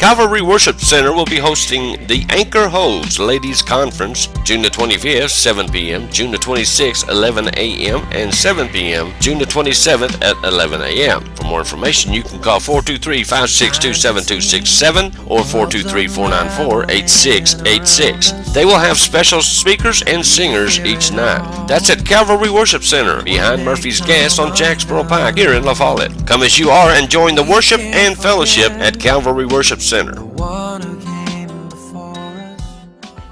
Calvary Worship Center will be hosting the Anchor Holds Ladies Conference June the 25th, 7 p.m., June the 26th, 11 a.m., and 7 p.m., June the 27th at 11 a.m. For more information, you can call 423-562-7267 or 423-494-8686. They will have special speakers and singers each night. That's at Calvary Worship Center, behind Murphy's Gas on Jacksboro Pike, here in La Follette. Come as you are and join the worship and fellowship at Calvary Worship Center.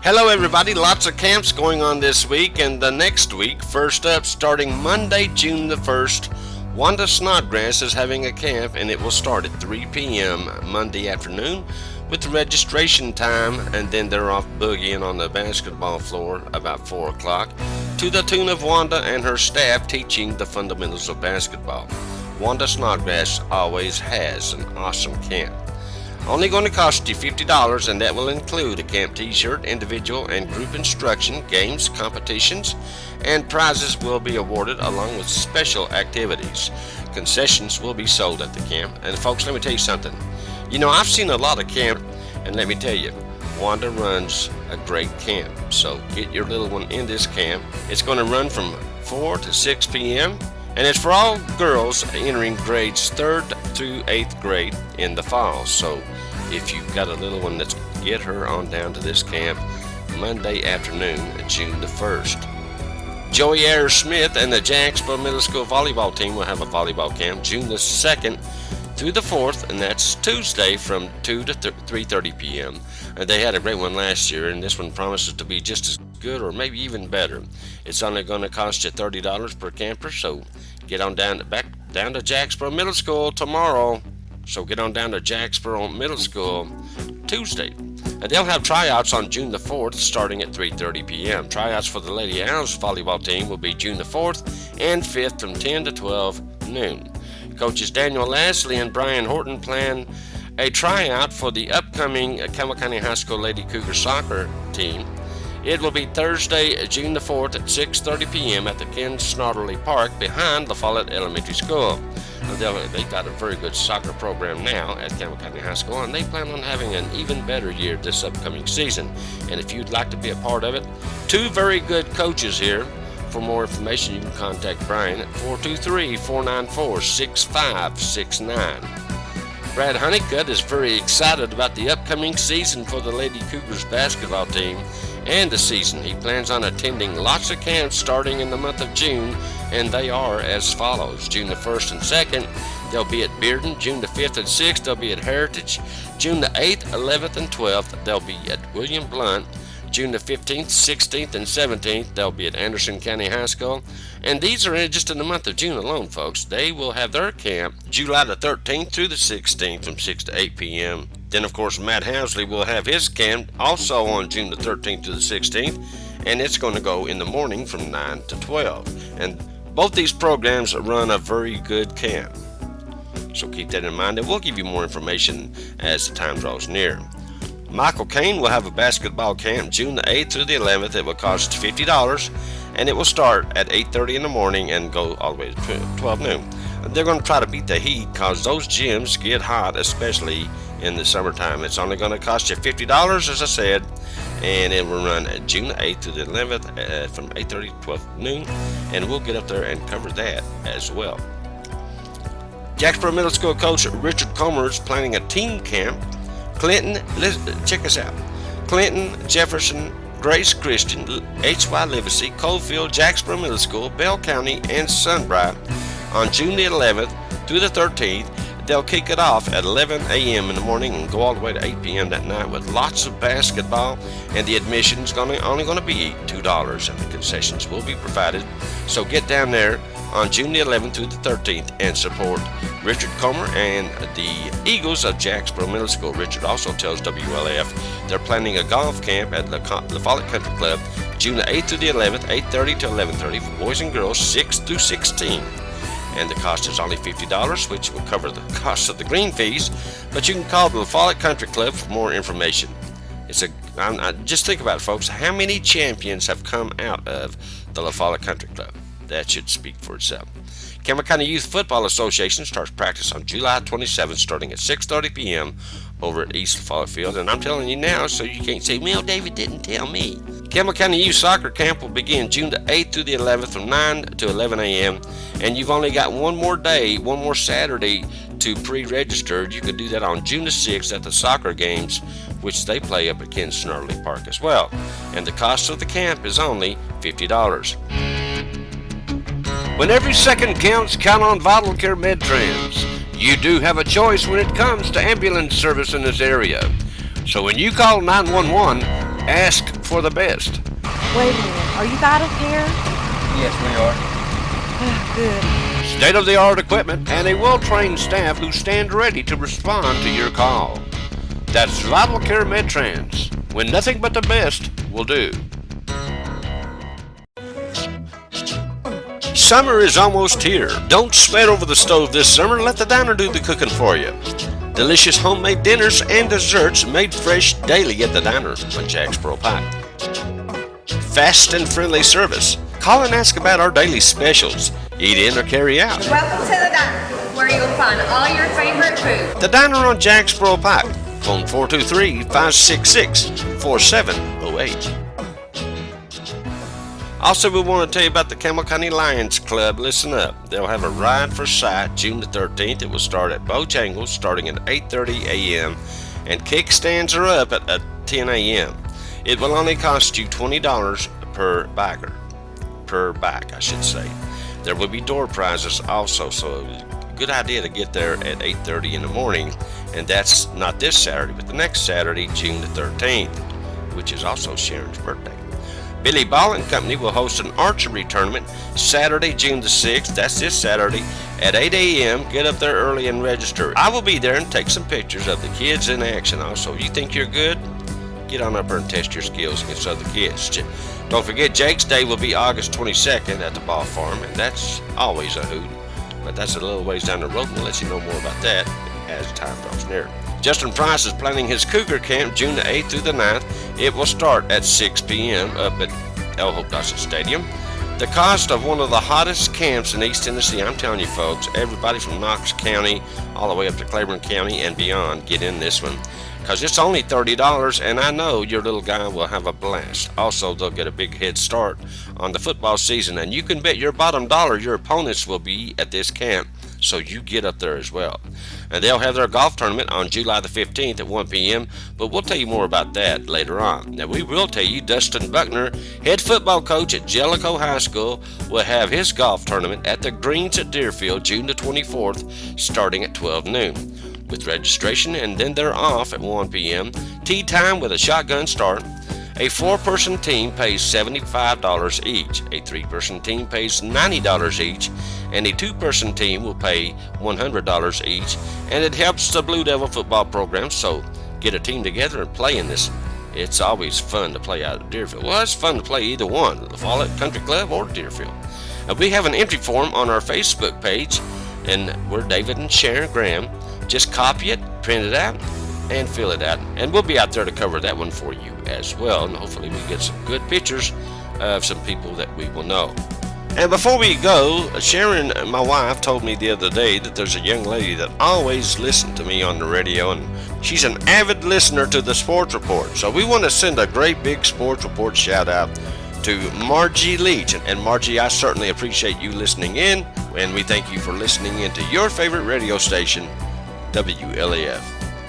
Hello everybody, lots of camps going on this week and the next week. First up, starting Monday, June the 1st, Wanda Snodgrass is having a camp and it will start at 3 p.m. Monday afternoon with the registration time, and then they're off boogieing on the basketball floor about 4 o'clock to the tune of Wanda and her staff teaching the fundamentals of basketball. Wanda Snodgrass always has an awesome camp. Only going to cost you $50, and that will include a camp t-shirt, individual and group instruction, games, competitions, and prizes will be awarded along with special activities. Concessions will be sold at the camp. And folks, let me tell you something. You know, I've seen a lot of camp, and let me tell you, Wanda runs a great camp. So get your little one in this camp. It's going to run from 4 to 6 p.m., and it's for all girls entering grades 3rd through 8th grade in the fall. So if you've got a little one, let's get her on down to this camp Monday afternoon, June the 1st. Joey Ayers Smith and the Jacksboro Middle School volleyball team will have a volleyball camp June the 2nd through the 4th, and that's Tuesday from 2 to 3:30 p.m. And they had a great one last year, and this one promises to be just as good or maybe even better. It's only going to cost you $30 per camper, so get on down to Jacksboro Middle School tomorrow. So get on down to Jacksboro Middle School Tuesday. And they'll have tryouts on June the 4th starting at 3:30 p.m. Tryouts for the Lady Owls volleyball team will be June the 4th and 5th from 10 to 12 noon. Coaches Daniel Lasley and Brian Horton plan a tryout for the upcoming Campbell County High School Lady Cougar soccer team. It will be Thursday, June the 4th at 6:30 p.m. at the Ken Snodderly Park behind La Follette Elementary School. They've got a very good soccer program now at Campbell County High School, and they plan on having an even better year this upcoming season. And if you'd like to be a part of it, two very good coaches here. For more information, you can contact Brian at 423-494-6569. Brad Honeycutt is very excited about the upcoming season for the Lady Cougars basketball team and the season. He plans on attending lots of camps starting in the month of June, and they are as follows. June the 1st and 2nd, they'll be at Bearden. June the 5th and 6th, they'll be at Heritage. June the 8th, 11th, and 12th, they'll be at William Blount. June the 15th, 16th, and 17th, they'll be at Anderson County High School. And these are just in the month of June alone, folks. They will have their camp July the 13th through the 16th from 6 to 8 p.m. Then, of course, Matt Housley will have his camp also on June the 13th to the 16th, and it's going to go in the morning from 9 to 12. And both these programs run a very good camp. So keep that in mind, and we'll give you more information as the time draws near. Michael Caine will have a basketball camp June the 8th through the 11th. It will cost $50, and it will start at 8:30 in the morning and go all the way to 12 noon. They're going to try to beat the heat because those gyms get hot, especially in the summertime. It's only going to cost you $50, as I said, and it will run June the 8th to the 11th from 8:30 to 12 noon, and we'll get up there and cover that as well. Jacksboro Middle School coach Richard Comer is planning a team camp. Clinton, check us out. Clinton, Jefferson, Grace Christian, H.Y. Livesey, Coalfield, Jacksboro Middle School, Bell County, and Sunbright on June the 11th through the 13th. They'll kick it off at 11 a.m. in the morning and go all the way to 8 p.m. that night with lots of basketball, and the admission is only going to be $2, and the concessions will be provided. So get down there on June the 11th through the 13th and support Richard Comer and the Eagles of Jacksboro Middle School. Richard also tells WLF they're planning a golf camp at La Follette Country Club June the 8th through the 11th, 8:30 to 11:30 for boys and girls 6 through 16. And the cost is only $50, which will cover the cost of the green fees. But you can call the La Follette Country Club for more information. Just think about it, folks. How many champions have come out of the La Follette Country Club? That should speak for itself. Campbell County Youth Football Association starts practice on July 27th starting at 6:30 p.m. over at East Field, and I'm telling you now so you can't say, well, David didn't tell me. Campbell County Youth Soccer Camp will begin June the 8th through the 11th from 9 to 11 a.m. and you've only got one more Saturday to pre-register. You could do that on June the 6th at the soccer games, which they play up at Ken Snarley Park as well. And the cost of the camp is only $50. When every second counts, count on Vital Care MedTrans. You do have a choice when it comes to ambulance service in this area. So when you call 911, ask for the best. Wait a minute, are you Vital Care? Yes, we are. Good. State-of-the-art equipment and a well-trained staff who stand ready to respond to your call. That's Vital Care MedTrans, when nothing but the best will do. Summer is almost here. Don't sweat over the stove this summer. Let the diner do the cooking for you. Delicious homemade dinners and desserts made fresh daily at the diner on Jacksboro Pike. Fast and friendly service. Call and ask about our daily specials. Eat in or carry out. Welcome to the diner, where you'll find all your favorite food. The diner on Jacksboro Pike. Phone 423-566-4708. Also, we want to tell you about the Campbell County Lions Club. Listen up. They'll have a Ride for Sight June the 13th. It will start at Bojangles starting at 8:30 a.m. and kickstands are up at 10 a.m. It will only cost you $20 per bike, I should say. There will be door prizes also, so a good idea to get there at 8:30 in the morning. And that's not this Saturday, but the next Saturday, June the 13th, which is also Sharon's birthday. Billy Ball and Company will host an archery tournament Saturday, June the 6th. That's this Saturday at 8 a.m. Get up there early and register. I will be there and take some pictures of the kids in action also. You think you're good? Get on up there and test your skills against other kids. Don't forget, Jake's Day will be August 22nd at the Ball Farm, and that's always a hoot. But that's a little ways down the road, and we'll let you know more about that as time draws near. Justin Price is planning his Cougar Camp June the 8th through the 9th. It will start at 6 p.m. up at El Hope Dawson Stadium. The cost of one of the hottest camps in East Tennessee, I'm telling you folks, everybody from Knox County all the way up to Claiborne County and beyond, get in this one. Because it's only $30, and I know your little guy will have a blast. Also, they'll get a big head start on the football season, and you can bet your bottom dollar your opponents will be at this camp, so you get up there as well. And they'll have their golf tournament on July the 15th at 1 p.m., but we'll tell you more about that later on. Now, we will tell you Dustin Buckner, head football coach at Jellicoe High School, will have his golf tournament at the Greens at Deerfield June the 24th, starting at 12 noon. With registration, and then they're off at 1 p.m. Tee time with a shotgun start. A 4-person team pays $75 each. A 3-person team pays $90 each. And a 2-person team will pay $100 each. And it helps the Blue Devil football program, so get a team together and play in this. It's always fun to play out at Deerfield. Well, it's fun to play either one, the Follett Country Club or Deerfield. We have an entry form on our Facebook page, and we're David and Sharon Graham. Just copy it, print it out, and fill it out. And we'll be out there to cover that one for you as well. And hopefully we get some good pictures of some people that we will know. And before we go, Sharon, my wife, told me the other day that there's a young lady that always listens to me on the radio, and she's an avid listener to the Sports Report. So we want to send a great big Sports Report shout out to Margie Leach. And Margie, I certainly appreciate you listening in, and we thank you for listening into your favorite radio station, WLAF.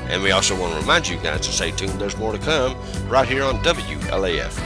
And we also want to remind you guys to stay tuned. There's more to come right here on WLAF.